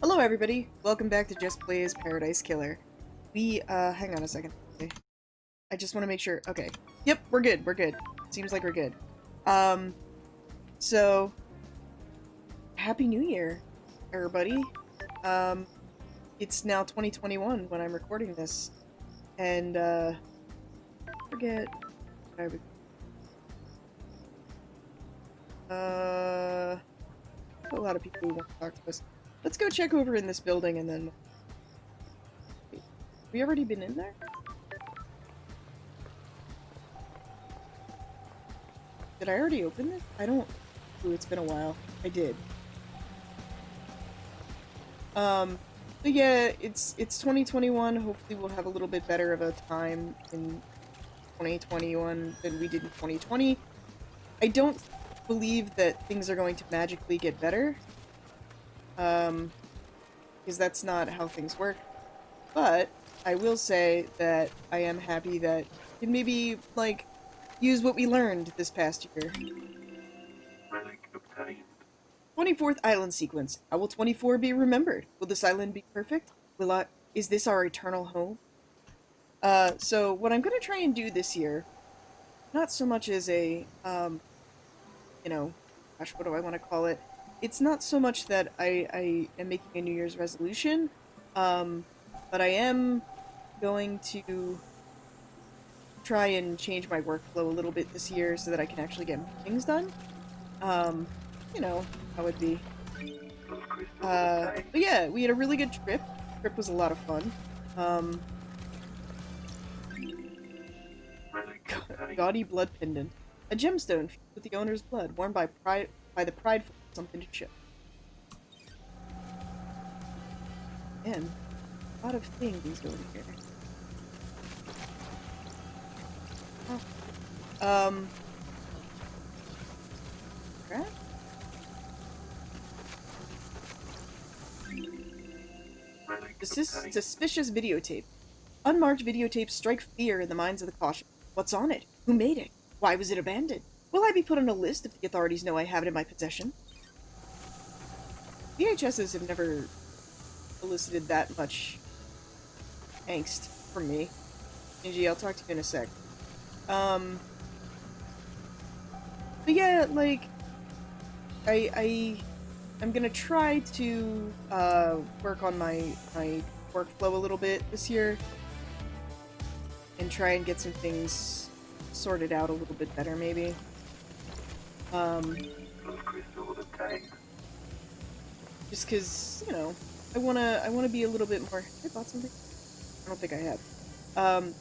Hello everybody, welcome back to Just Plays Paradise Killer. Hang on a second. Okay. I just want to make sure. Okay. Yep, we're good. Seems like we're good. Um, so, Happy New Year, everybody. Um, it's now 2021 when I'm recording this, and, forget what I would, a lot of people who want to talk to us. Let's go check over in this building and then... Wait, have we already been in there? Did I already open this? I don't... Ooh, it's been a while. I did. But yeah, it's 2021. Hopefully we'll have a little bit better of a time in 2021 than we did in 2020. I don't believe that things are going to magically get better. Because that's not how things work. But I will say that I am happy that we can maybe, like, use what we learned this past year. 24th island sequence. How will 24 be remembered? Will this island be perfect? Is this our eternal home? So what I'm gonna try and do this year, not so much as a, you know, gosh, what do I want to call it? It's not so much that I am making a New Year's resolution, but I am going to try and change my workflow a little bit this year so that I can actually get things done. You know, how it'd be. But yeah, we had a really good trip. The trip was a lot of fun. Gaudy blood pendant. A gemstone fused with the owner's blood, worn by the prideful something to show. Man, a lot of things over here. Oh. Crap? Suspicious videotape. Unmarked videotapes strike fear in the minds of the cautious. What's on it? Who made it? Why was it abandoned? Will I be put on a list if the authorities know I have it in my possession? VHSs have never elicited that much angst from me. Angie, I'll talk to you in a sec. But yeah, like, I'm gonna try to, work on my workflow a little bit this year. And try and get some things sorted out a little bit better, maybe. Just cause, you know, I wanna be a little bit more... Have I bought something? I don't think I have.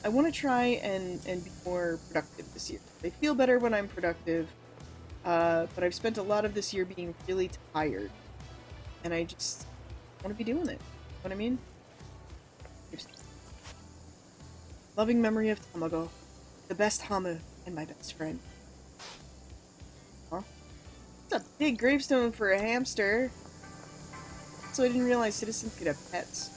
I wanna try and be more productive this year. I feel better when I'm productive, but I've spent a lot of this year being really tired. And I just wanna be doing it. You know what I mean? Loving memory of Tamago, the best Hamu and my best friend. Huh? It's a big gravestone for a hamster. So I didn't realize citizens could have pets.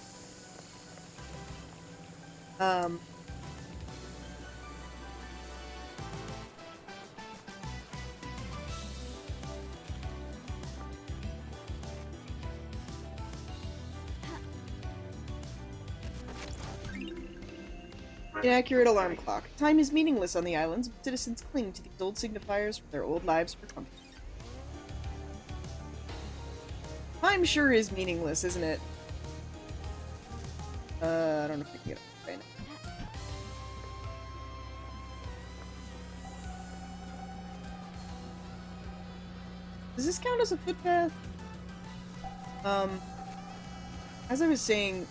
Inaccurate alarm clock. Time is meaningless on the islands, but citizens cling to these old signifiers from their old lives for comfort. Time sure is meaningless, isn't it? I don't know if I can get it right now. Does this count as a footpath? As I was saying,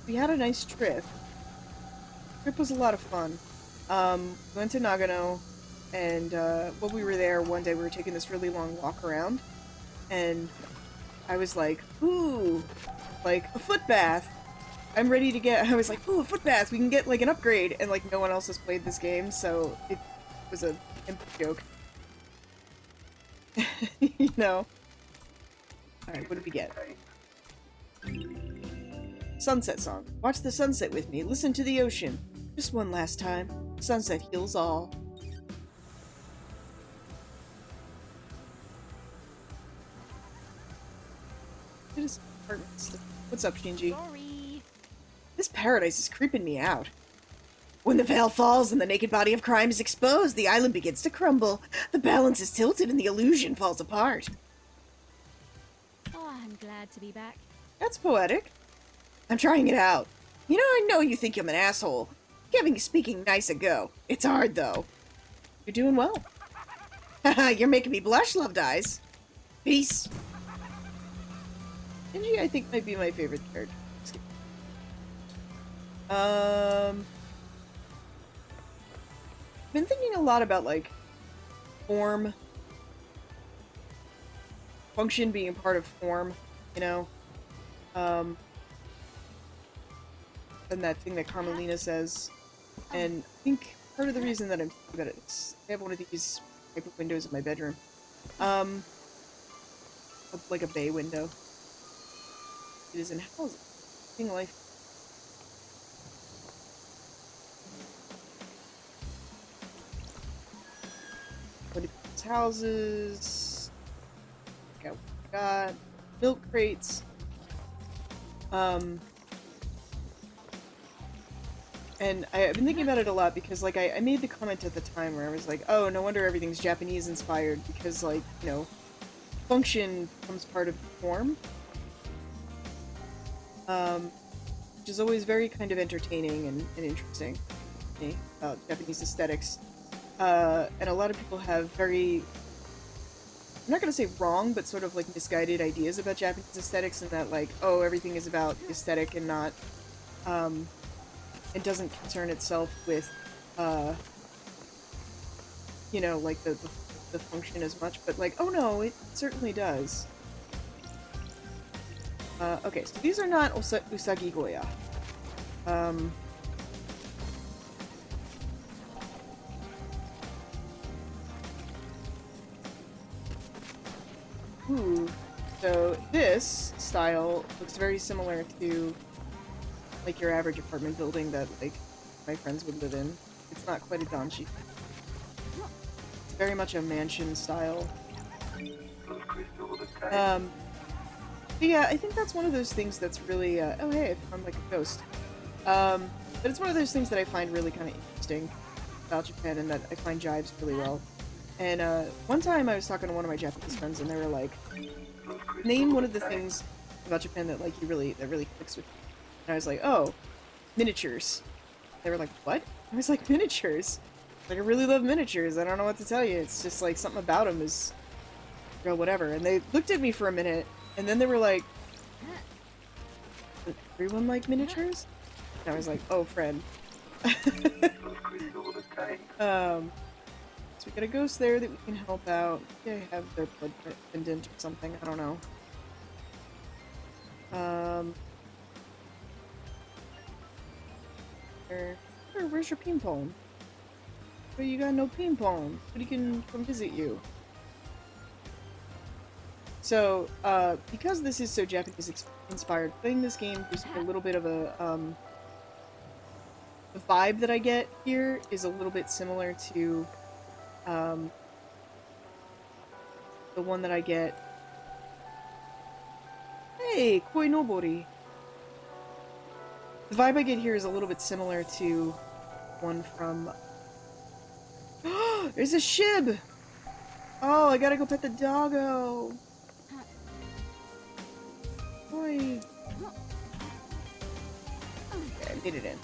we had a nice trip. The trip was a lot of fun. We went to Nagano, and, while we were there, one day we were taking this really long walk around, and I was like, ooh, like, a foot bath. I'm ready to get, I was like, ooh, a foot bath, we can get, like, an upgrade, and, like, no one else has played this game, so it was a joke. You know? Alright, what did we get? Sunset song. Watch the sunset with me. Listen to the ocean. Just one last time. Sunset heals all. just apartments. What's up, Shinji? Sorry. This paradise is creeping me out. When the veil falls and the naked body of crime is exposed, the island begins to crumble. The balance is tilted and the illusion falls apart. Oh, I'm glad to be back. That's poetic. I'm trying it out. You know, I know you think I'm an asshole. Giving speaking nice a go. It's hard, though. You're doing well. Haha, you're making me blush, loved eyes. Peace. Shinji, I think, might be my favorite character. Been thinking a lot about, like, form. Function being part of form, you know? And that thing that Carmelina says. And I think part of the reason that I'm thinking about it is I have one of these type of windows in my bedroom. Like a bay window. It is in houses. Thing life. What people's houses. Check out what we got. Milk crates. And I've been thinking about it a lot because, like, I made the comment at the time where I was like, oh, no wonder everything's Japanese inspired because, like, you know, function becomes part of the form. Which is always very kind of entertaining and interesting to me about Japanese aesthetics. And a lot of people have very, I'm not going to say wrong, but sort of like misguided ideas about Japanese aesthetics and that, like, oh, everything is about the aesthetic and not, it doesn't concern itself with, you know, like the function as much, but like, oh no, it certainly does. Okay, so these are not Usagi Goya. Ooh, so this style looks very similar to like your average apartment building that like my friends would live in. It's not quite a donchi. It's very much a mansion style. But yeah, I think that's one of those things that's really, oh hey, I found like a ghost. But it's one of those things that I find really kind of interesting about Japan and that I find jives really well. And one time I was talking to one of my Japanese friends and they were like, name one of the things about Japan that like that really clicks with you. And I was like, oh, miniatures. They were like, what? I was like, miniatures. Like, I really love miniatures. I don't know what to tell you. It's just like something about them is, well, whatever. And they looked at me for a minute and then they were like, does everyone like miniatures? And I was like, oh, friend. So we got a ghost there that we can help out. Maybe I have their blood pendant or something. I don't know. Where's your ping pong? Well, you got no ping pong. But he can come visit you. So, because this is so Japanese inspired, playing this game gives me a little bit of a, the vibe that I get here is a little bit similar to, the one that I get. Hey, Koi Nobori. The vibe I get here is a little bit similar to one from... There's a shib! Oh, I gotta go pet the doggo! Oi. Okay, I made it in.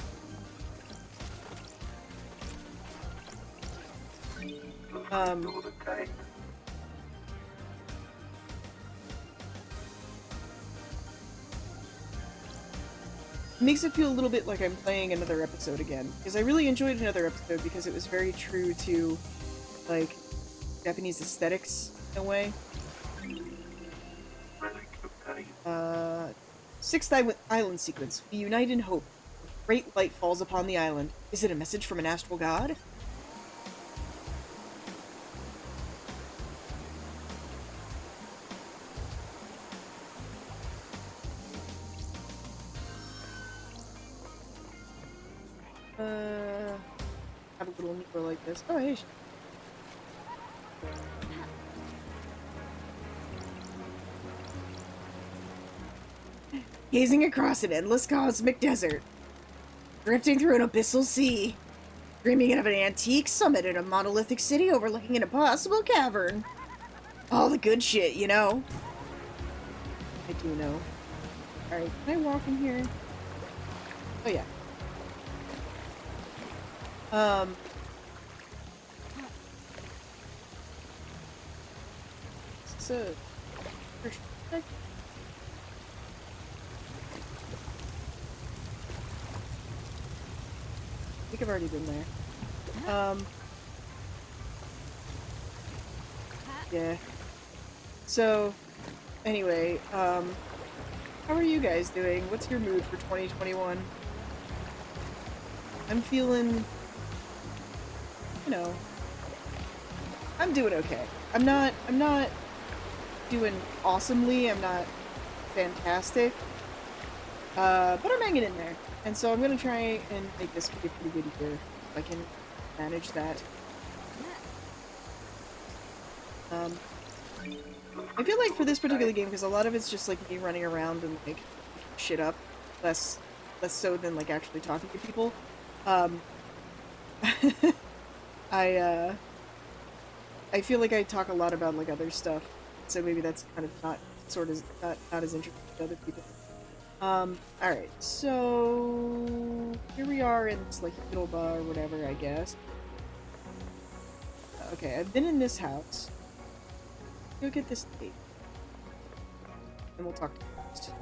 It makes it feel a little bit like I'm playing another episode again. Because I really enjoyed another episode because it was very true to, like, Japanese aesthetics in a way. Sixth island sequence. We unite in hope. Great light falls upon the island. Is it a message from an astral god? Have a little Negro like this. Oh, hey. gazing across an endless cosmic desert, drifting through an abyssal sea, dreaming of an antique summit in a monolithic city overlooking an impossible cavern. All the good shit, you know. I do know. Alright, can I walk in here? Oh, yeah. So... I think I've already been there. Yeah. So, anyway, how are you guys doing? What's your mood for 2021? I'm feeling, you know, I'm doing okay. I'm not doing awesomely, I'm not fantastic, but I'm hanging in there. And so I'm gonna try and make this be a pretty good year, if I can manage that. I feel like for this particular game, because a lot of it's just like me running around and like shit up, less so than like actually talking to people. I feel like I talk a lot about like other stuff, so maybe that's kind of not not as interesting to other people. Alright, so here we are in this like middle bar or whatever, I guess. Okay, I've been in this house. Go get this tape. And we'll talk to you next.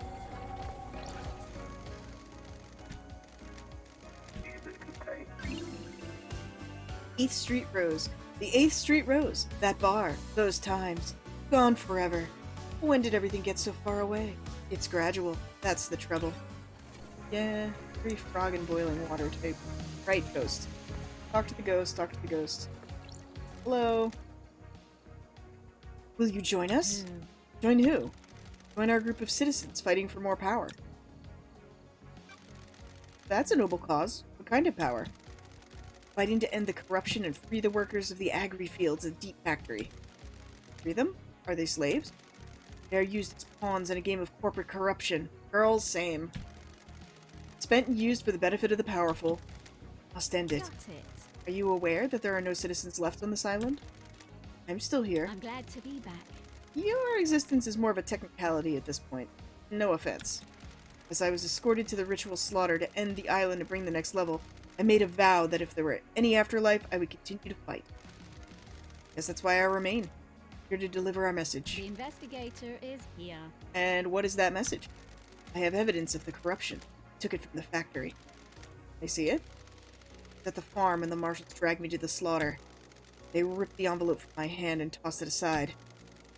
8th Street Rose. The 8th Street Rose. That bar. Those times. Gone forever. When did everything get so far away? It's gradual. That's the trouble. Yeah, very frog and boiling water type. Right, ghost. Talk to the ghost, talk to the ghost. Hello. Will you join us? Join who? Join our group of citizens fighting for more power. That's a noble cause. What kind of power? Fighting to end the corruption and free the workers of the agri fields and deep factory. Free them? Are they slaves? They are used as pawns in a game of corporate corruption. Girls, same. Spent and used for the benefit of the powerful. Must end it. Are you aware that there are no citizens left on this island? I'm still here. I'm glad to be back. Your existence is more of a technicality at this point. No offense. As I was escorted to the ritual slaughter to end the island and bring the next level, I made a vow that if there were any afterlife, I would continue to fight. Guess that's why I remain. Here to deliver our message. The investigator is here. And what is that message? I have evidence of the corruption. I took it from the factory. I see it. It's at the farm and the marshals dragged me to the slaughter. They ripped the envelope from my hand and tossed it aside.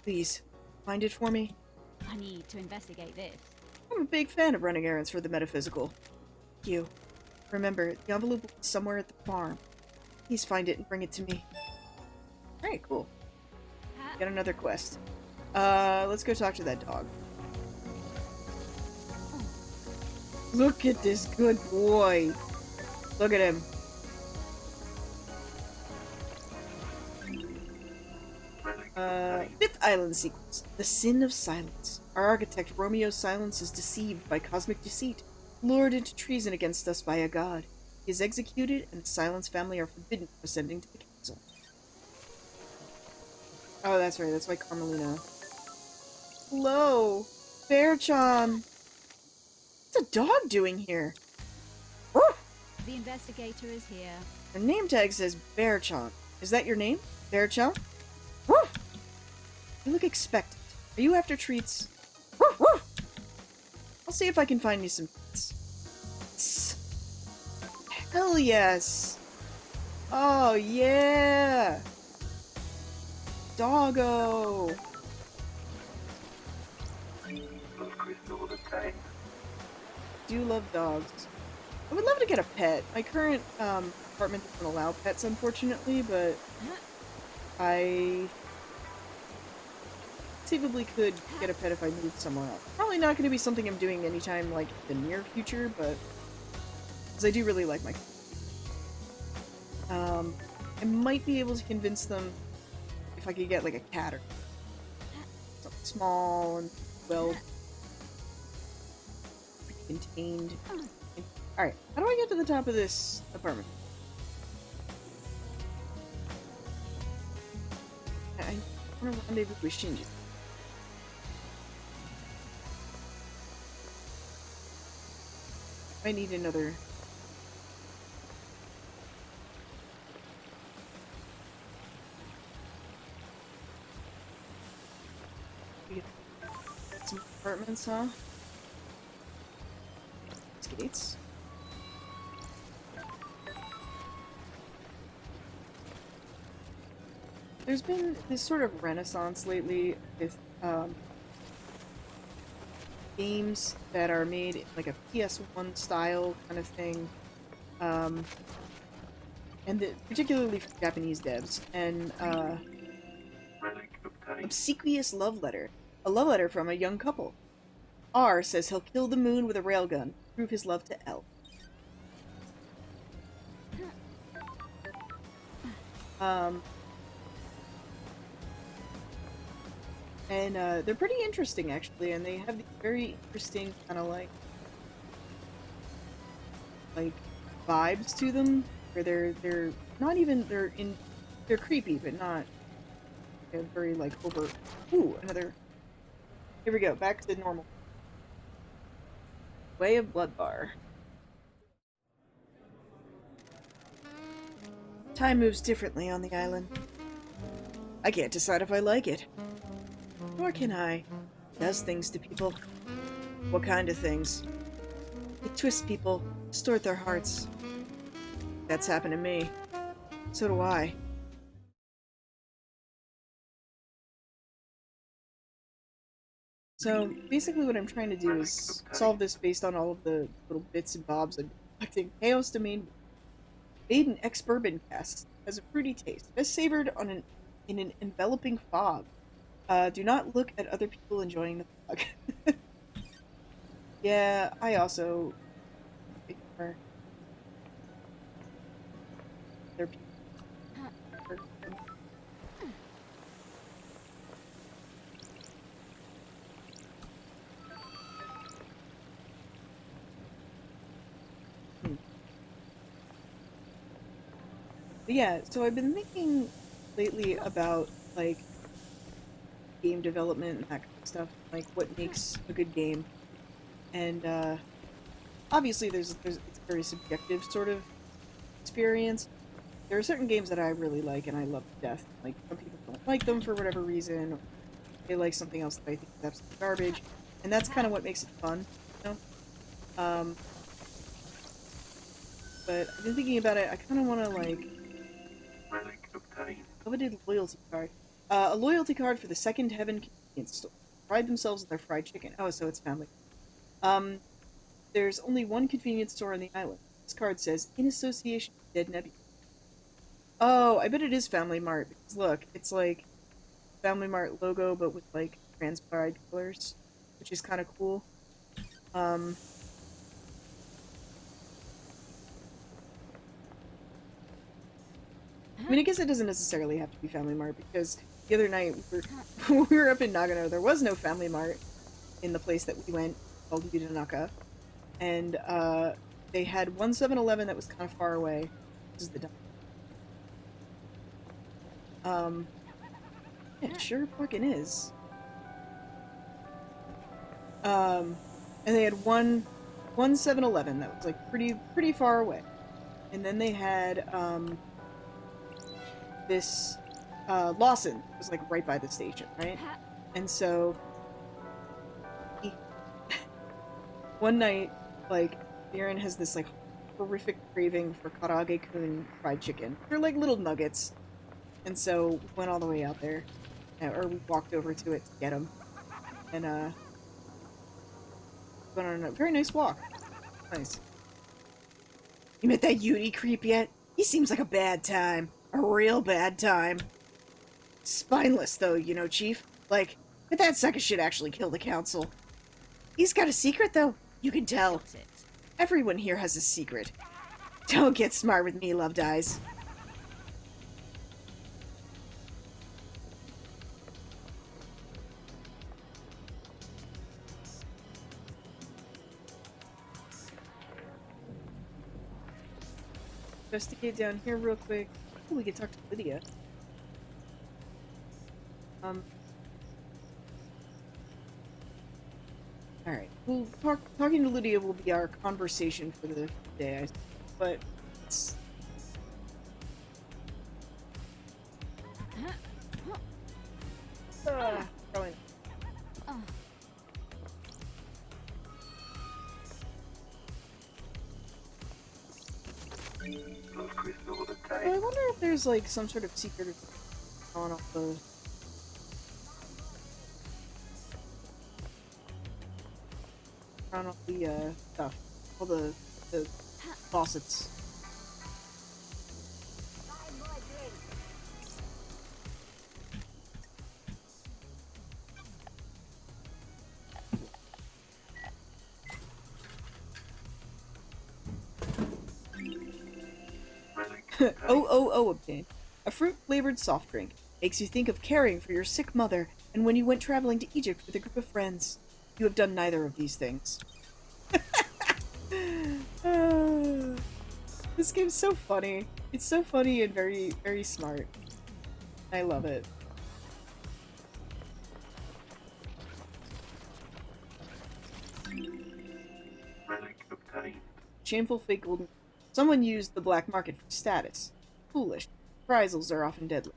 Please, find it for me. I need to investigate this. I'm a big fan of running errands for the metaphysical. Thank you. Remember, the envelope will be somewhere at the farm. Please find it and bring it to me. Alright, cool. Got another quest. Let's go talk to that dog. Look at this good boy. Look at him. Fifth island sequence. The sin of silence. Our architect, Romeo Silence, is deceived by cosmic deceit, lured into treason against us by a god. He is executed, and the Silence family are forbidden from ascending to the council. Oh, that's right. That's why Carmelina. Hello, Bear-chan. What's a dog doing here? The investigator is here. The name tag says Bear-chan. Is that your name, Bear-chan? You look expectant. Are you after treats? I'll see if I can find you some treats. Hell yes! Oh yeah! Doggo! Do love dogs. I would love to get a pet. My current apartment doesn't allow pets, unfortunately, but I conceivably could get a pet if I moved somewhere else. Probably not going to be something I'm doing anytime like in the near future, but because I do really like my I might be able to convince them if I could get like a cat or something small and well. contained. Alright, how do I get to the top of this apartment? I want to rendezvous with Shinji. I need another. We get some apartments, huh? Skates. There's been this sort of renaissance lately with games that are made like a PS1 style kind of thing, and particularly for Japanese devs. And obsequious love letter, a love letter from a young couple. R says he'll kill the moon with a railgun to prove his love to L. And they're pretty interesting actually, and they have these very interesting kind of like vibes to them, where they're not even they're creepy, but not very like overt. Ooh, another. Here we go, back to normal. Way of Blood Bar. Time moves differently on the island. I can't decide if I like it. Nor can I. It does things to people. What kind of things? It twists people, distort their hearts. That's happened to me. So do I. So basically what I'm trying to do is solve this based on all of the little bits and bobs I'm collecting. Chaos Domain made an ex-bourbon cask has a fruity taste, best savored in an enveloping fog. Do not look at other people enjoying the fog. Yeah, I also ignore their people. Hmm. But yeah, so I've been thinking lately about like game development and that kind of stuff, like what makes a good game. And obviously there's it's a very subjective sort of experience. There are certain games that I really like and I love to death. Like some people don't like them for whatever reason, or they like something else that I think is absolute garbage, and that's kind of what makes it fun, you know. But I've been thinking about it. I kind of want to like coveted loyalty card, a loyalty card for the Second Heaven convenience store. Pride themselves on their fried chicken. Oh, so it's family. Um, there's only one convenience store on the island. This card says in association with Dead Nebula. Oh, I bet it is Family Mart because look, it's like Family Mart logo but with like trans pride colors, which is kind of cool. Um, I mean, I guess it doesn't necessarily have to be Family Mart because the other night when we were up in Nagano, there was no Family Mart in the place that we went called Yudanaka, and they had one 7-Eleven that was kind of far away. This is the yeah, it sure fucking is. Um, and they had one 7-Eleven that was like pretty far away, and then they had this Lawson that was like right by the station, right? And so one night, like Aaron has this like horrific craving for karage-kun fried chicken. They're like little nuggets, and so we went all the way out there, or we walked over to it to get them, and went on a very nice walk. Nice. You met that Yudi creep yet? He seems like a bad time. A real bad time. Spineless, though, you know, Chief. Like, but that sack of shit actually killed the council. He's got a secret, though. You can tell. Everyone here has a secret. Don't get smart with me, loved eyes. investigate down here real quick. Ooh, we can talk to Lydia. Alright. Well, talking to Lydia will be our conversation for the day, I suppose. But it's... Probably I wonder if there's like some sort of secret on all the stuff, all the faucets. Obtained. A fruit-flavored soft drink. Makes you think of caring for your sick mother and when you went traveling to Egypt with a group of friends. You have done neither of these things. This game's so funny. It's so funny and very, very smart. I love it. Shameful fake golden. Someone used the black market for status. Foolish. Reprisals are often deadly.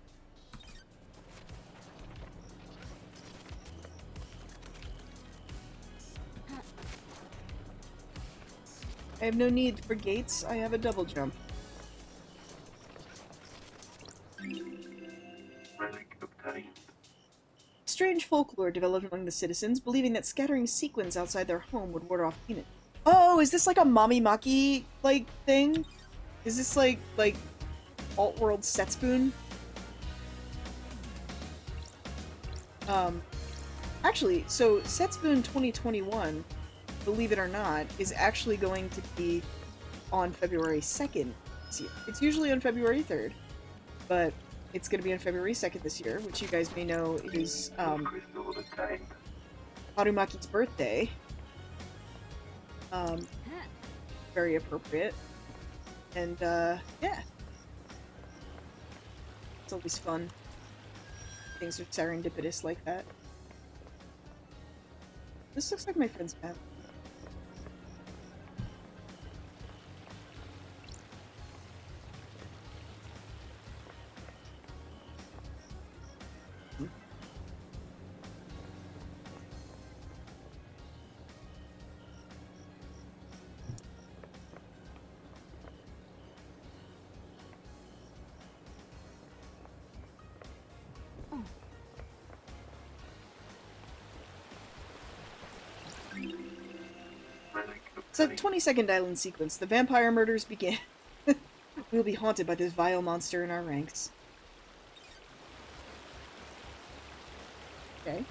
I have no need for gates. I have a double jump. Strange folklore developed among the citizens, believing that scattering sequins outside their home would ward off demons. Oh, is this like a Mommy Maki like thing? Is this like alt-world Setspoon? Actually, so Setspoon 2021, believe it or not, is actually going to be on February 2nd this year. It's usually on February 3rd, but it's going to be on February 2nd this year, which you guys may know is Harumaki's birthday. Very appropriate. And, yeah. It's always fun. Things are serendipitous like that. This looks like my friend's map. It's a 20-second island sequence. The vampire murders begin. We will be haunted by this vile monster in our ranks. Okay.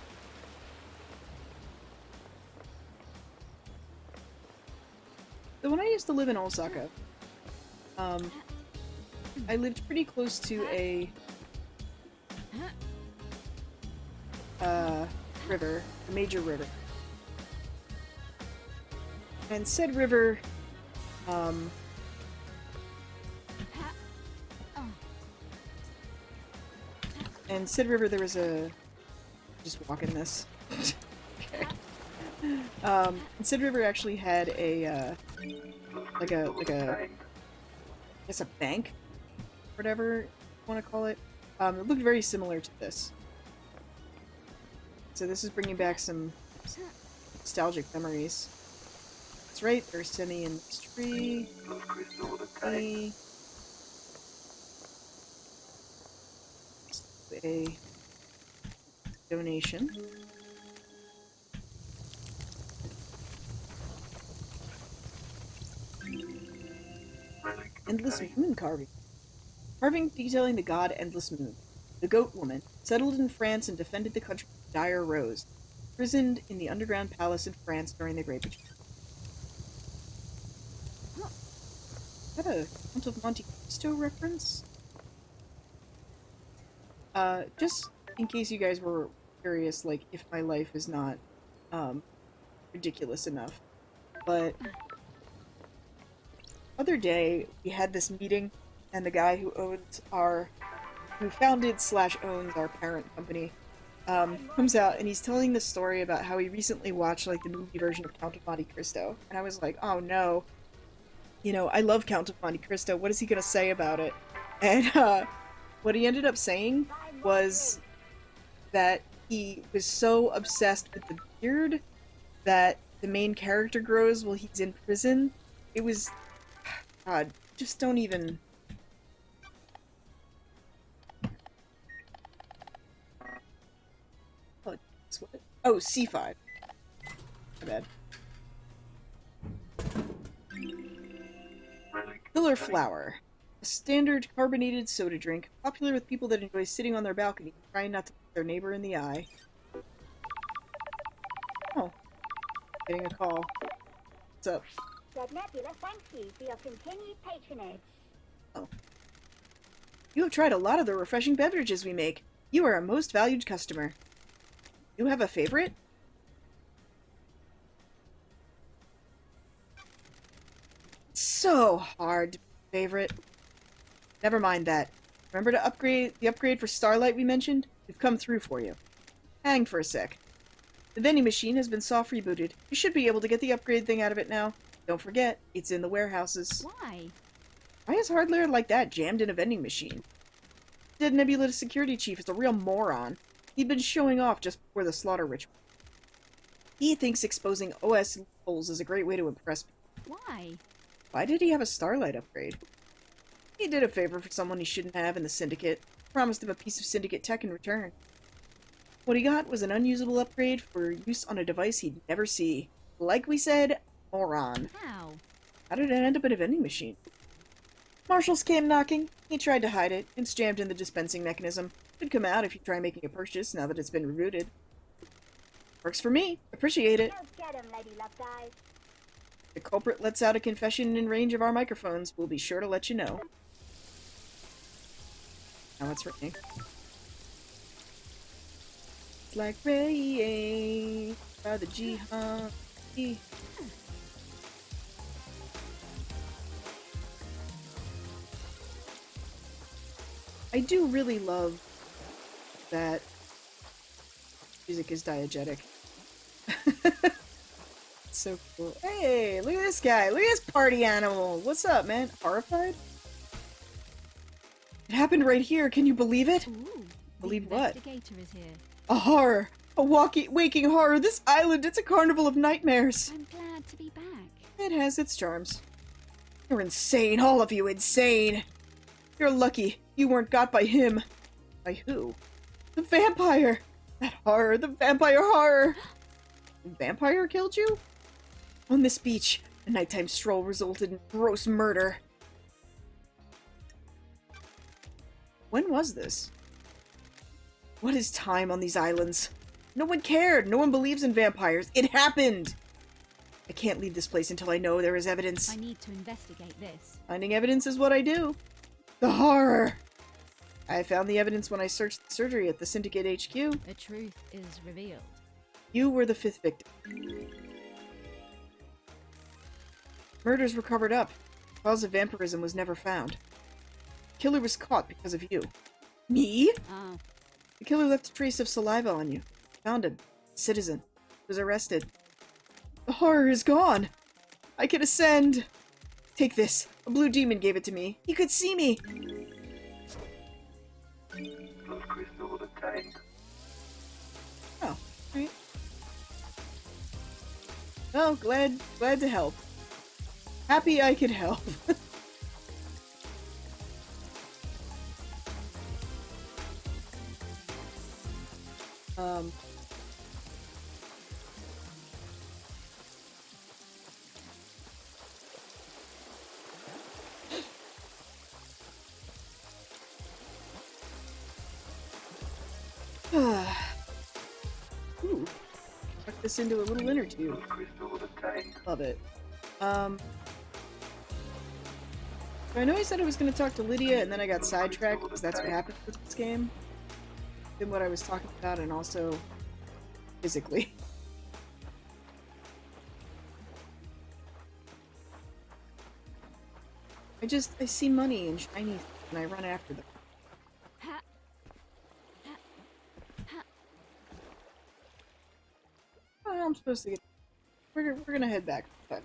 So when I used to live in Osaka, I lived pretty close to a river, a major river. And said river, there was a... just walk in this. Okay. And said river actually had a, like a, I guess a bank, whatever you want to call it. It looked very similar to this. So this is bringing back some nostalgic memories. That's right, there's Semi in this tree. A donation. Endless Moon carving. Carving detailing the god Endless Moon. The goat woman settled in France and defended the country from dire rose. Imprisoned in the underground palace in France during the Great Betrayal. Is that a Count of Monte Cristo reference? Just in case you guys were curious, like, if my life is not, ridiculous enough. But other day we had this meeting, and the guy who founded slash owns our parent company, comes out and he's telling this story about how he recently watched like the movie version of Count of Monte Cristo, and I was like, oh no, I love Count of Monte Cristo. What is he gonna say about it? And what he ended up saying was that he was so obsessed with the beard that the main character grows while he's in prison. It was, God, just don't even. Oh, what? Oh, C5. My bad. Pillar Flower. A standard carbonated soda drink, popular with people that enjoy sitting on their balcony, trying not to look their neighbor in the eye. Oh, getting a call. What's up? Red Nebula, thank you for your continued patronage. Oh. You have tried a lot of the refreshing beverages we make. You are a most valued customer. You have a favorite? It's so hard to pick a favorite. Never mind that. Remember to upgrade the upgrade for Starlight we mentioned? We've come through for you. Hang for a sec. The vending machine has been soft rebooted. You should be able to get the upgrade thing out of it now. Don't forget, it's in the warehouses. Why? Why is hardware like that jammed in a vending machine? The Nebula security chief is a real moron. He'd been showing off just before the slaughter ritual. He thinks exposing OS loopholes is a great way to impress people. Why? Why did he have a Starlight upgrade? He did a favor for someone he shouldn't have in the Syndicate. Promised him a piece of Syndicate tech in return. What he got was an unusable upgrade for use on a device he'd never see. Like we said, moron. How? How did it end up in a vending machine? Marshals came knocking. He tried to hide it. It's jammed in the dispensing mechanism. Should come out if you try making a purchase now that it's been rebooted. Works for me. Appreciate it. Go get 'em, Lady Love Guys. If the culprit lets out a confession in range of our microphones, we'll be sure to let you know. Now it's raining. It's like rain by the jihad. I do really love that music is diegetic. It's so cool. Hey, look at this guy. Look at this party animal. What's up, man? Horrified? It happened right here. Can you believe it? Ooh, Believe the what? investigator is here. A horror. A waking horror. This island, it's a carnival of nightmares. I'm glad to be back. It has its charms. You're insane. All of you insane. You're lucky you weren't got by him. By who? The vampire. That horror. The vampire horror. The vampire killed you? On this beach, a nighttime stroll resulted in gross murder. When was this? What is time on these islands? No one cared. No one believes in vampires. It happened. I can't leave this place until I know there is evidence. I need to investigate this. Finding evidence is what I do. The horror. I found the evidence when I searched the surgery at the Syndicate HQ. The truth is revealed. You were the 5th victim. Murders were covered up. The cause of vampirism was never found. The killer was caught because of you. Me? Ah, The killer left a trace of saliva on you. Found him. Citizen. Was arrested. The horror is gone. I can ascend. Take this. A blue demon gave it to me. He could see me. Crystal obtained. Oh, right. Well, glad to help. Happy I could help. um. Ooh. Tuck this into a little inner tube. Crystal obtained. Love it. I know I said I was going to talk to Lydia, and then I got sidetracked, because that's what happens with this game. Than what I was talking about, and also physically. I see money and shiny things and I run after them. Oh, I'm supposed to get. We're gonna head back. But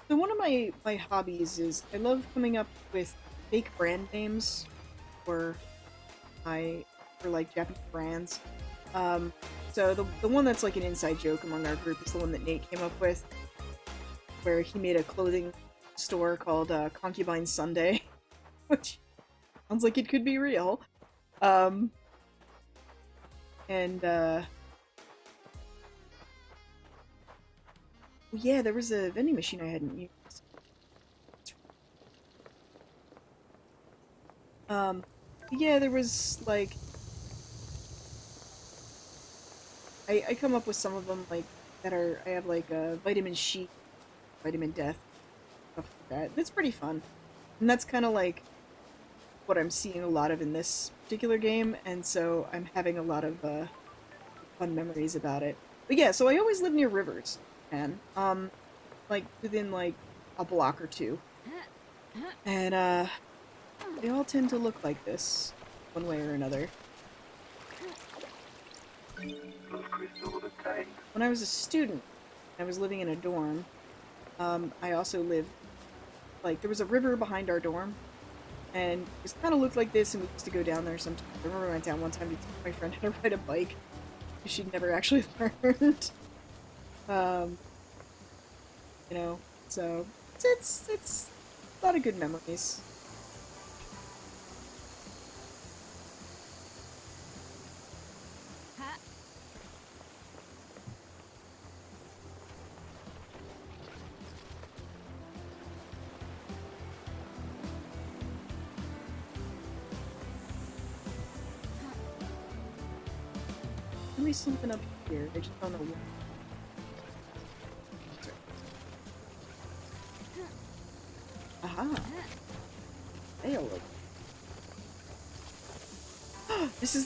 so one of my hobbies is I love coming up with fake brand names for my for like Japanese brands. Um, so the one that's like an inside joke among our group is the one that Nate came up with, where he made a clothing store called Concubine Sunday, which sounds like it could be real. Um, and yeah, there was a vending machine I hadn't used. Um, yeah, there was like I come up with some of them like that are I have like vitamin she, vitamin death, stuff like that. It's pretty fun, and that's kind of like what I'm seeing a lot of in this particular game, and so I'm having a lot of fun memories about it. But yeah, so I always live near rivers, and like within like a block or two, and they all tend to look like this, one way or another. Plus crystal obtained. When I was a student, I was living in a dorm. I also lived like there was a river behind our dorm, and it just kind of looked like this, and we used to go down there sometimes. I remember I went down one time to teach my friend how to ride a bike, because she'd never actually learned. Um, you know, so it's a lot of good memories. Maybe something up here. I just don't know what. Aha! Fail. This is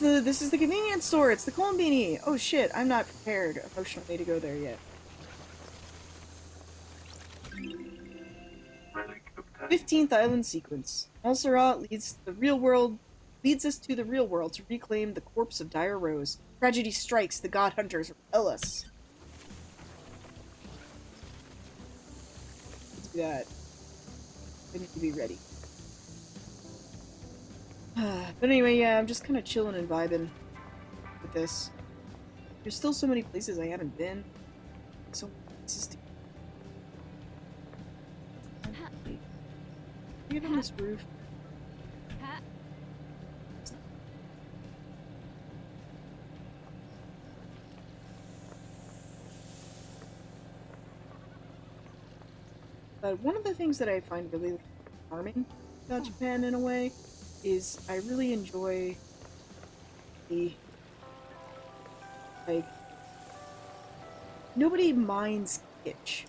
the convenience store. It's the Columbini. Oh shit! I'm not prepared emotionally to go there yet. Relic obtained. 15th island sequence. Montserrat leads us to the real world to reclaim the corpse of Dire Rose. Tragedy strikes, the god hunters repel us. Let's do that. I need to be ready. But anyway, yeah, I'm just kind of chilling and vibing with this. There's still so many places I haven't been. So many places to get on this roof. But one of the things that I find really charming about Japan in a way is I really enjoy the like nobody minds kitsch.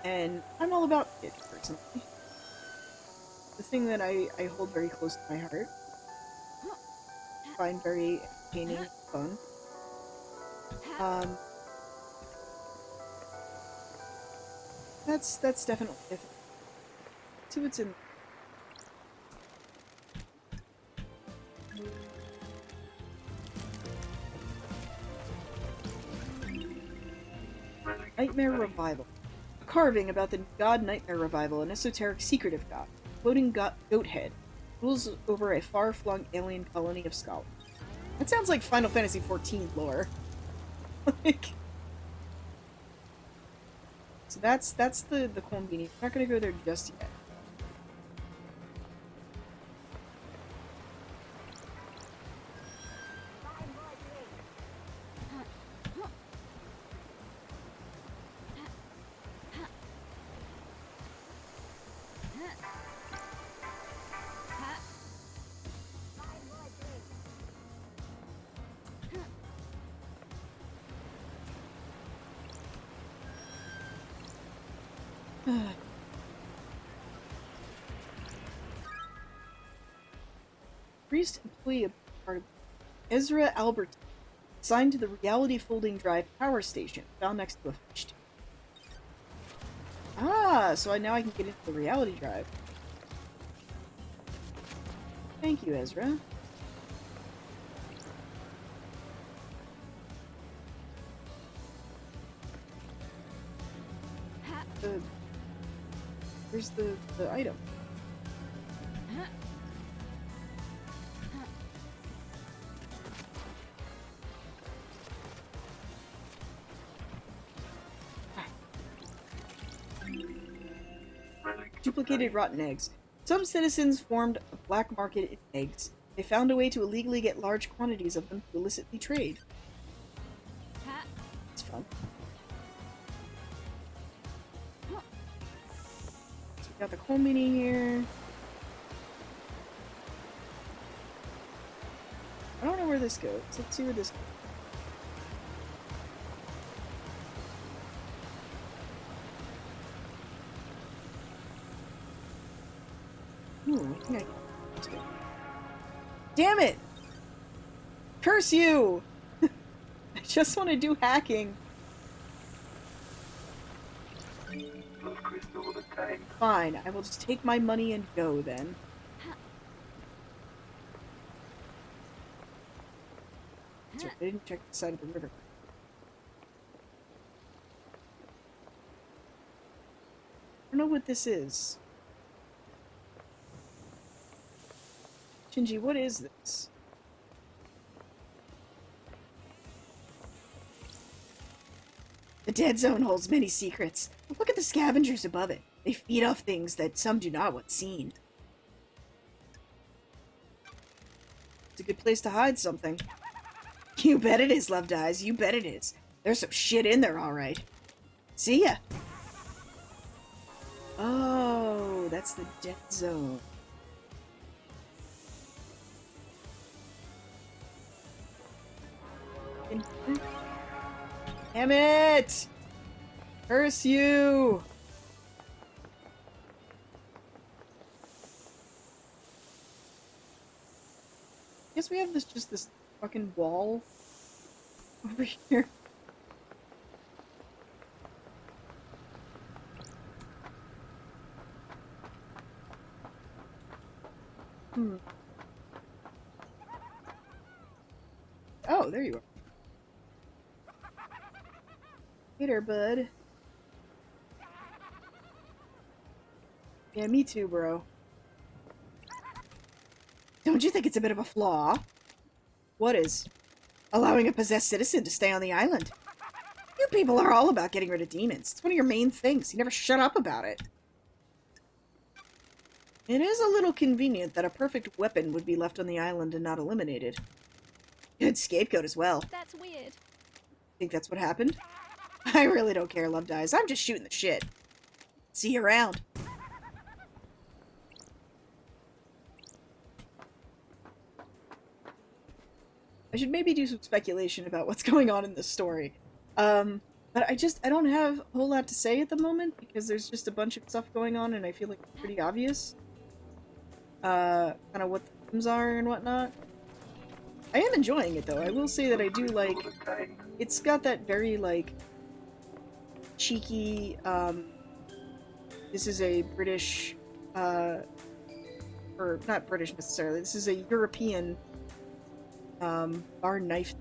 And I'm all about kitsch personally. The thing that I hold very close to my heart, find very entertaining and fun. Um, that's definitely a thing. See what's in. Relic Nightmare obtained. Revival. A carving about the god Nightmare Revival, an esoteric secretive god. Floating goat head. Rules over a far-flung alien colony of scholars. That sounds like Final Fantasy XIV lore. Like, so that's the Konbini. We're not gonna go there just yet. Priest employee of part of Ezra Albert, Assigned to the Reality Folding Drive power station, found next to a fish tank. Ah, so now I can get into the Reality Drive. Thank you, Ezra. Where's the item? Duplicated rotten eggs. Some citizens formed a black market in eggs. They found a way to illegally get large quantities of them to illicitly trade. It's fun. So we got the coal mini here. I don't know where this goes. Let's see where this goes. I think I... Damn it! Curse you! I just want to do hacking. Love crystal of the tank. Fine, I will just take my money and go then. Sorry, I didn't check the side of the river. I don't know what this is. Shinji, what is this? The dead zone holds many secrets. Look at the scavengers above it. They feed off things that some do not want seen. It's a good place to hide something. You bet it is, Loved Eyes. You bet it is. There's some shit in there, alright. See ya! Oh, that's the dead zone. Damn it! Curse you! Guess we have just this fucking wall over here. Oh, there you are. Hey there, bud. Yeah, me too, bro. Don't you think it's a bit of a flaw? What is? Allowing a possessed citizen to stay on the island. You people are all about getting rid of demons. It's one of your main things. You never shut up about it. It is a little convenient that a perfect weapon would be left on the island and not eliminated. Good scapegoat as well. That's weird. Think that's what happened? I really don't care, Loved Eyes. I'm just shooting the shit. See you around. I should maybe do some speculation about what's going on in this story. But I don't have a whole lot to say at the moment because there's just a bunch of stuff going on and I feel like it's pretty obvious. Kind of what the themes are and whatnot. I am enjoying it though. I will say that I do like... It's got that very, like, cheeky, this is a British, or not British necessarily, this is a European, bar knife.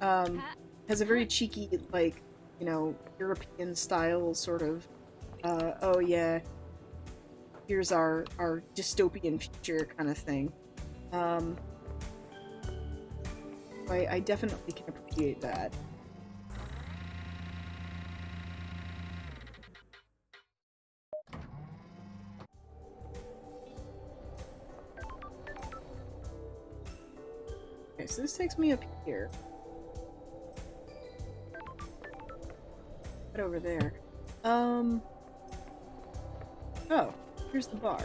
Has a very cheeky, like, you know, European style sort of, oh yeah, here's our dystopian future kind of thing. I definitely can appreciate that. Okay, so this takes me up here. Right over there. Oh, here's the bar.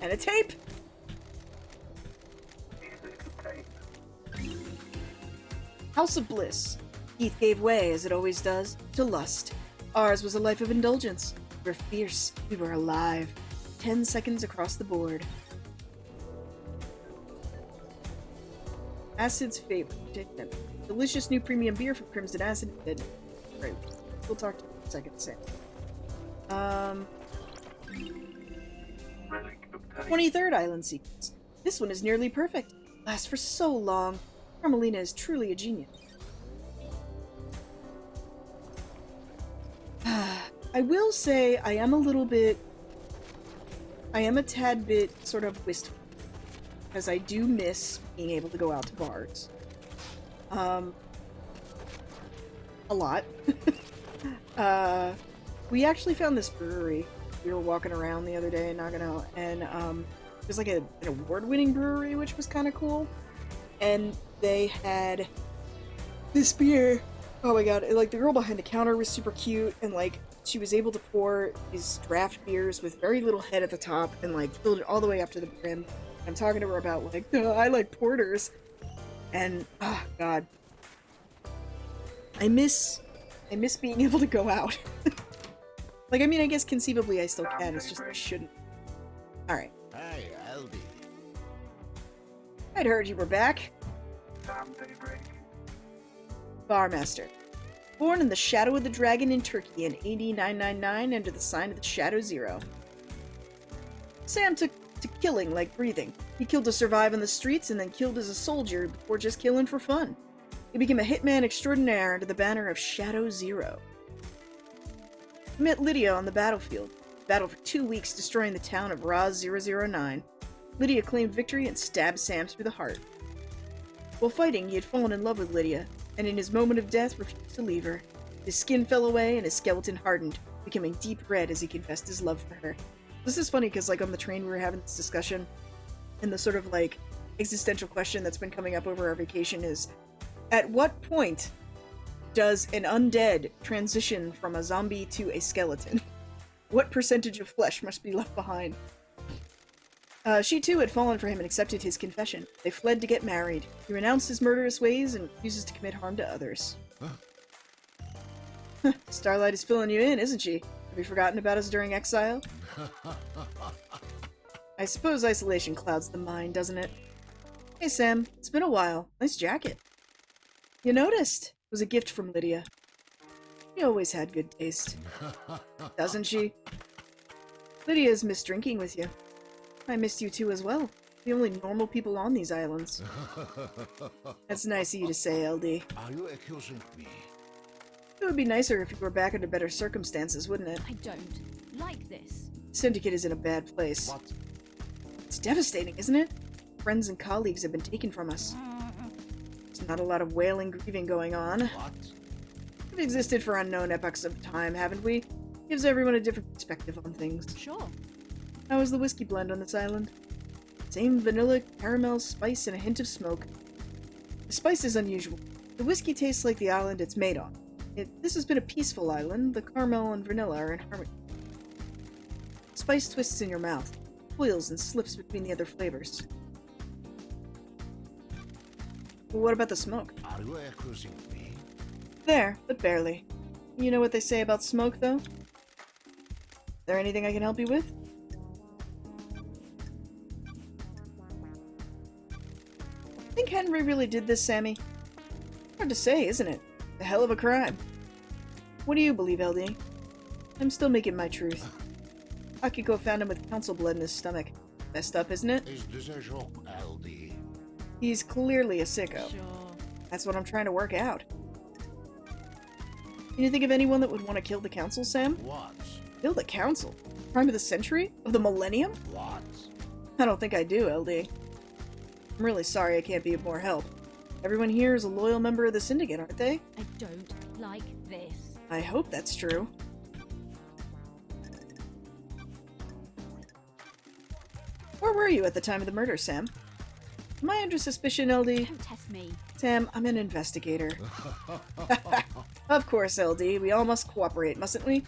And a tape! House of Bliss. Heath gave way, as it always does, to lust. Ours was a life of indulgence. We were fierce. We were alive. 10 seconds across the board. Acid's favorite. Delicious new premium beer from Crimson Acid. Right. We'll talk to you in a second, Sam. Relic obtained. 23rd island sequence. This one is nearly perfect. Lasts for so long. Carmelina is truly a genius. I will say I am a tad bit sort of wistful. Because I do miss being able to go out to bars. A lot. We actually found this brewery. We were walking around the other day in Nagano, and it was like an award-winning brewery, which was kind of cool. And they had this beer. Oh my god! Like the girl behind the counter was super cute, and like she was able to pour these draft beers with very little head at the top, and like filled it all the way up to the brim. I'm talking to her about like, I like porters, and oh god, I miss being able to go out. Like, I mean, I guess conceivably I still can, it's just I shouldn't. Alright. Hey, Aldi. I'd heard you were back. Sam daybreak. Barmaster. Born in the shadow of the dragon in Turkey in AD 999 under the sign of the Shadow Zero. Sam took to killing like breathing. He killed to survive on the streets and then killed as a soldier before just killing for fun. He became a hitman extraordinaire under the banner of Shadow Zero. He met Lydia on the battlefield. Battled for 2 weeks, destroying the town of Raz 009. Lydia claimed victory and stabbed Sam through the heart. While fighting, he had fallen in love with Lydia, and in his moment of death refused to leave her. His skin fell away and his skeleton hardened, becoming deep red as he confessed his love for her. This is funny because, like, on the train we were having this discussion, and the sort of, like, existential question that's been coming up over our vacation is, at what point does an undead transition from a zombie to a skeleton? What percentage of flesh must be left behind? She too had fallen for him and accepted his confession. They fled to get married. He renounced his murderous ways and refuses to commit harm to others. Starlight is filling you in, isn't she? Have you forgotten about us during exile? I suppose isolation clouds the mind, doesn't it? Hey Sam, it's been a while. Nice jacket. You noticed? It was a gift from Lydia. She always had good taste. Doesn't she? Lydia's missed drinking with you. I missed you too as well. The only normal people on these islands. That's nice of you to say, LD. Are you accusing me? It would be nicer if you were back under better circumstances, wouldn't it? I don't like this. Syndicate is in a bad place. What? It's devastating, isn't it? Friends and colleagues have been taken from us. There's not a lot of wailing, grieving going on. What? We've existed for unknown epochs of time, haven't we? Gives everyone a different perspective on things. Sure. How is the whiskey blend on this island? Same vanilla, caramel, spice, and a hint of smoke. The spice is unusual. The whiskey tastes like the island it's made on. This has been a peaceful island. The caramel and vanilla are in harmony. Spice twists in your mouth, coils and slips between the other flavors. Well, what about the smoke? Are you accusing me? There, but barely. You know what they say about smoke, though? Is there anything I can help you with? Think Henry really did this, Sammy? Hard to say, isn't it? A hell of a crime. What do you believe, LD? I'm still making my truth. Akiko found him with council blood in his stomach. Messed up, isn't it? Is this a joke, LD? He's clearly a sicko. Sure. That's what I'm trying to work out. Can you think of anyone that would want to kill the council, Sam? What? Kill the council? Crime of the century? Of the millennium? What? I don't think I do, LD. I'm really sorry I can't be of more help. Everyone here is a loyal member of the Syndicate, aren't they? I don't like this. I hope that's true. Where were you at the time of the murder, Sam? Am I under suspicion, LD? Don't test me. Sam, I'm an investigator. Of course, LD. We all must cooperate, mustn't we?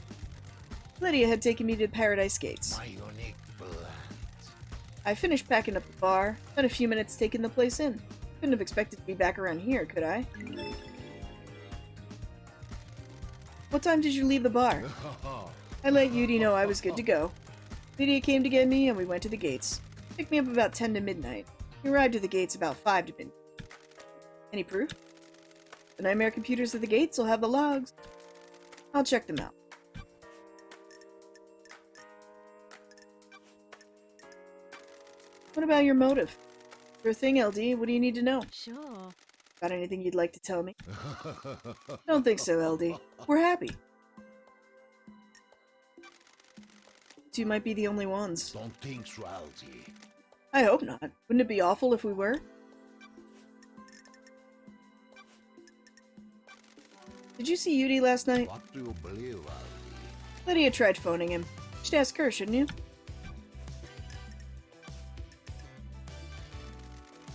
Lydia had taken me to Paradise Gates. My unique blood. I finished packing up the bar, spent a few minutes taking the place in. Couldn't have expected to be back around here, could I? What time did you leave the bar? I let Yudi know I was good to go. Lydia came to get me and we went to the gates. Picked me up about 10 to midnight. We arrived at the gates about 5 to midnight. Any proof? The nightmare computers at the gates will have the logs. I'll check them out. What about your motive? Sure thing, LD. What do you need to know? Sure. Got anything you'd like to tell me? Don't think so, LD. We're happy. You might be the only ones. Don't think so, LD. I hope not. Wouldn't it be awful if we were? Did you see Yudi last night? What do you believe, LD? Lydia tried phoning him. You should ask her, shouldn't you?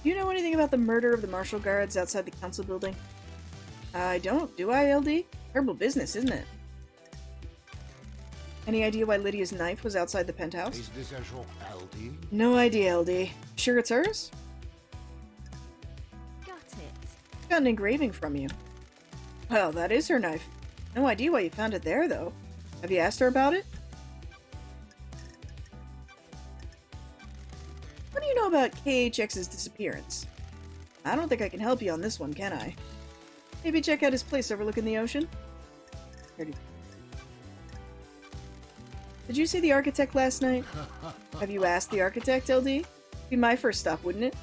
Do you know anything about the murder of the marshal guards outside the council building? I don't, do I, LD? Terrible business, isn't it? Any idea why Lydia's knife was outside the penthouse? Is this a shock, LD? No idea, LD. Sure it's hers? Got it. Got an engraving from you. Well, that is her knife. No idea why you found it there, though. Have you asked her about it? What do you know about KHX's disappearance? I don't think I can help you on this one, can I? Maybe check out his place overlooking the ocean? Did you see the architect last night? Have you asked the architect, LD? Be my first stop, wouldn't it?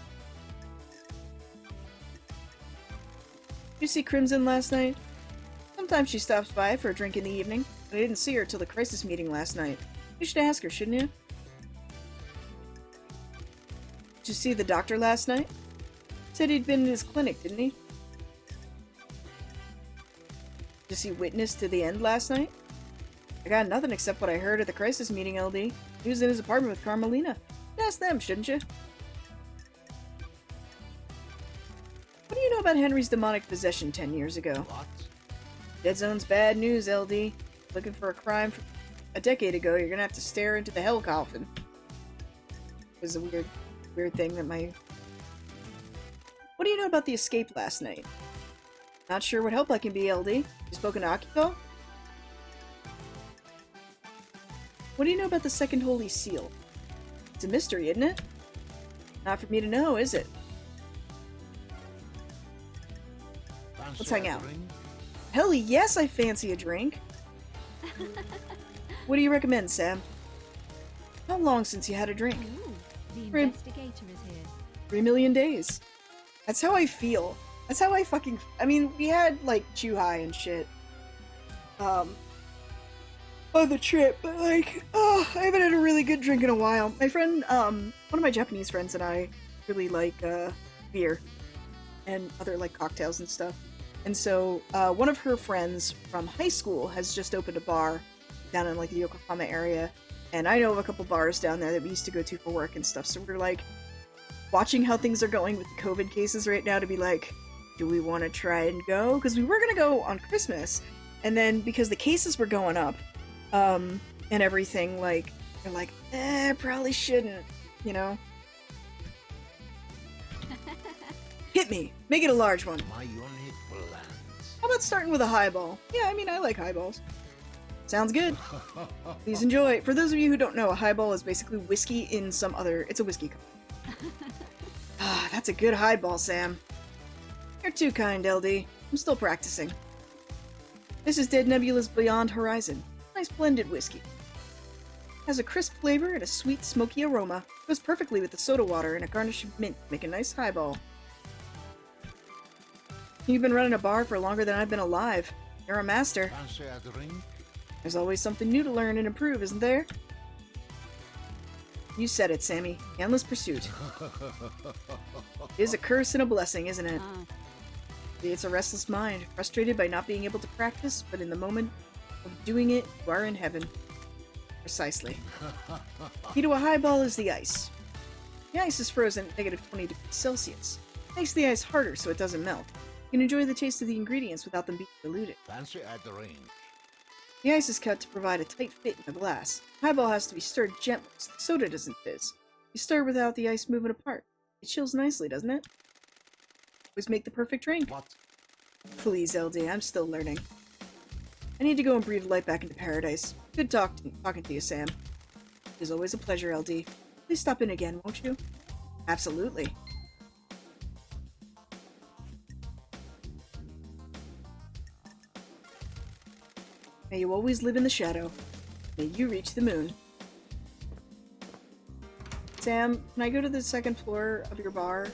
Did you see Crimson last night? Sometimes she stops by for a drink in the evening, but I didn't see her till the crisis meeting last night. You should ask her, shouldn't you? Did you see the doctor last night? Said he'd been in his clinic, didn't he? Did he witness to the end last night? I got nothing except what I heard at the crisis meeting, LD. He was in his apartment with Carmelina. Ask them, shouldn't you? What do you know about Henry's demonic possession 10 years ago? What? Dead Zone's bad news, LD. Looking for a crime from a decade ago, you're gonna have to stare into the hell coffin. It was a weird thing that my... What do you know about the escape last night? Not sure what help I can be, LD. You spoken to Akiko? What do you know about the second holy seal? It's a mystery, isn't it? Not for me to know, is it? Fancy Let's hang a out. drink? Hell yes, I fancy a drink. What do you recommend, Sam? How long since you had a drink? Ooh, the Rim. investigator is here. 3 million days. That's how I feel. That's how I fucking... I mean, we had, like, Chuhai and shit. On the trip, but, like, oh, I haven't had a really good drink in a while. My friend, one of my Japanese friends and I really like, beer. And other, like, cocktails and stuff. And so, one of her friends from high school has just opened a bar down in, like, the Yokohama area. And I know of a couple bars down there that we used to go to for work and stuff. So we're, like, watching how things are going with the COVID cases right now to be like, do we want to try and go? Because we were going to go on Christmas. And then, because the cases were going up, and everything, like, they're like, probably shouldn't, you know? Hit me. Make it a large one. My unit lands. How about starting with a highball? Yeah, I mean, I like highballs. Sounds good. Please enjoy. For those of you who don't know, a highball is basically whiskey in some other... It's a whiskey cup. Ah, that's a good highball, Sam. You're too kind, LD. I'm still practicing. This is Dead Nebula's Beyond Horizon. Nice blended whiskey. Has a crisp flavor and a sweet, smoky aroma. Goes perfectly with the soda water and a garnish of mint to make a nice highball. You've been running a bar for longer than I've been alive. You're a master. Fancy a drink? There's always something new to learn and improve, isn't there? You said it, Sammy. Endless pursuit. It is a curse and a blessing, isn't it? It's a restless mind, frustrated by not being able to practice, but in the moment of doing it, you are in heaven. Precisely. Key to a highball is the ice. The ice is frozen at negative 20 degrees Celsius. Makes the ice harder so it doesn't melt. You can enjoy the taste of the ingredients without them being diluted. Fancy a drink? The ice is cut to provide a tight fit in the glass. The highball has to be stirred gently so the soda doesn't fizz. You stir without the ice moving apart. It chills nicely, doesn't it? Always make the perfect drink. What? Please, LD, I'm still learning. I need to go and breathe light back into paradise. Good talking to you, Sam. It is always a pleasure, LD. Please stop in again, won't you? Absolutely. May you always live in the shadow. May you reach the moon. Sam, can I go to the second floor of your bar?